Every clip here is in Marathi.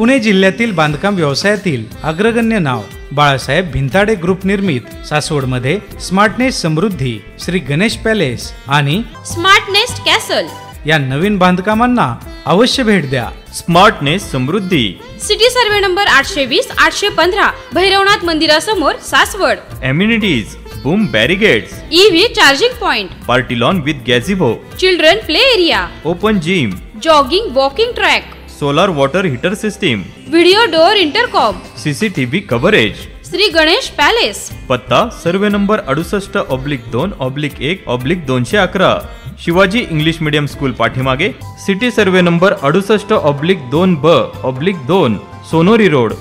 पुणे जिल्ह्यातील बांधकाम व्यवसायातील अग्रगण्य नाव बाळासाहेब भिंताडे ग्रुप निर्मित सासवडमध्ये स्मार्टनेस समृद्धी, श्री गणेश पॅलेस आणि स्मार्टनेस कॅसल या नवीन बांधकामांना अवश्य भेट द्या। Smartness Samruddhi, city survey number 820-815 Bhairavnath मंदिरासमोर Saswad. Amenities, boom barricades, EV charging point, party lawn with gazebo, children play area, open gym, jogging walking track, solar water heater system, video door intercom, CCTV coverage. Shri Ganesh palace, पत्ता survey number 68/2/1/211 Shivaji English medium school पाठीमागे, city survey number 68/2/2 Sonori road.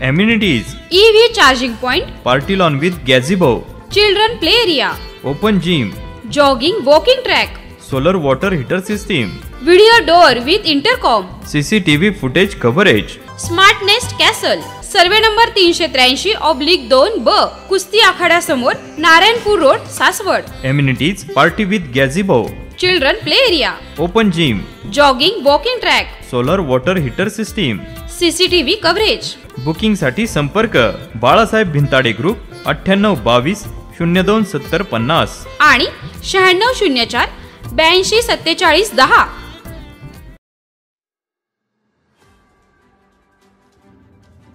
Amenities, EV charging point, party lawn with gazebo, children play area, open gym, jogging walking track, solar water heater system, video door with intercom, CCTV footage coverage. Smartness castle, survey number 383/2 ब कुस्ती आखाड्यासमोर, Narayanpur road, Saswad. Amenities, party with gazebo, children play area, open gym, jogging walking track, solar water heater system, CCTV coverage. Booking साठी संपर्क बाळासाहेब भिंताडे ग्रुप 9822-027050 आणि 9604-824710।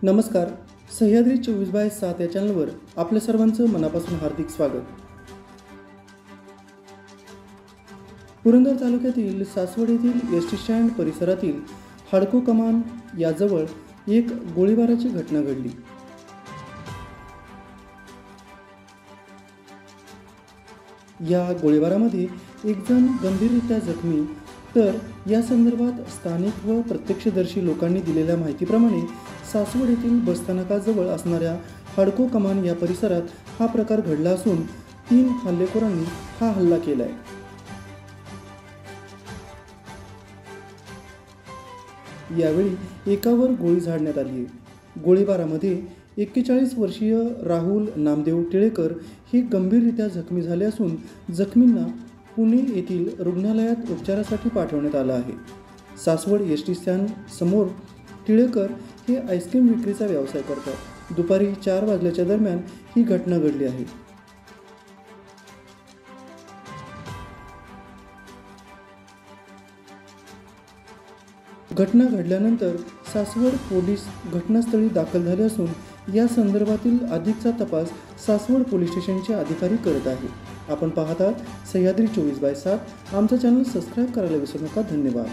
नमस्कार, सह्याद्री 24/7 या चॅनलवर आपल्या सर्वांचं मनापासून हार्दिक स्वागत। पुरंदर तालुक्यातील सासवड येथील एसटी स्टँड परिसरातील हाडको कमान याजवळ एक गोळीबाराची घटना घडली। या गोळीबारामध्ये एक जण गंभीररित्या जखमी, तर या संदर्भात स्थानिक व प्रत्यक्षदर्शी लोकांनी दिलेल्या माहितीप्रमाणे सासवड येथील बसस्थानकाजवळ असणाऱ्या हाडको कमान या परिसरात हा प्रकार घडला असून 3 हल्लेखोरांनी हा हल्ला केलाय। यावेळी एकावर गोळी झाडण्यात आली आहे। गोळीबारामध्ये 41 वर्षीय राहुल नामदेव टिळेकर हे गंभीररित्या जखमी झाले असून जखमींना पुणे येथील रुग्णालयात उपचारासाठी पाठवण्यात आलं आहे। सासवड एसटी स्टँड समोर टिळेकर हे आईस्क्रीम विक्रीचा व्यवसाय करतात। दुपारी 4 वाजल्याच्या दरम्यान ही घटना घडली आहे। घटना घडल्यानंतर सासवड पोलीस घटनास्थळी दाखल झाले असून या संदर्भातील अधिकचा तपास सासवड पोलीस स्टेशनचे अधिकारी करत आहेत। आपण पाहतात सह्याद्री 24/7। आमचं चॅनल सबस्क्राईब करायला विसरू नका। धन्यवाद।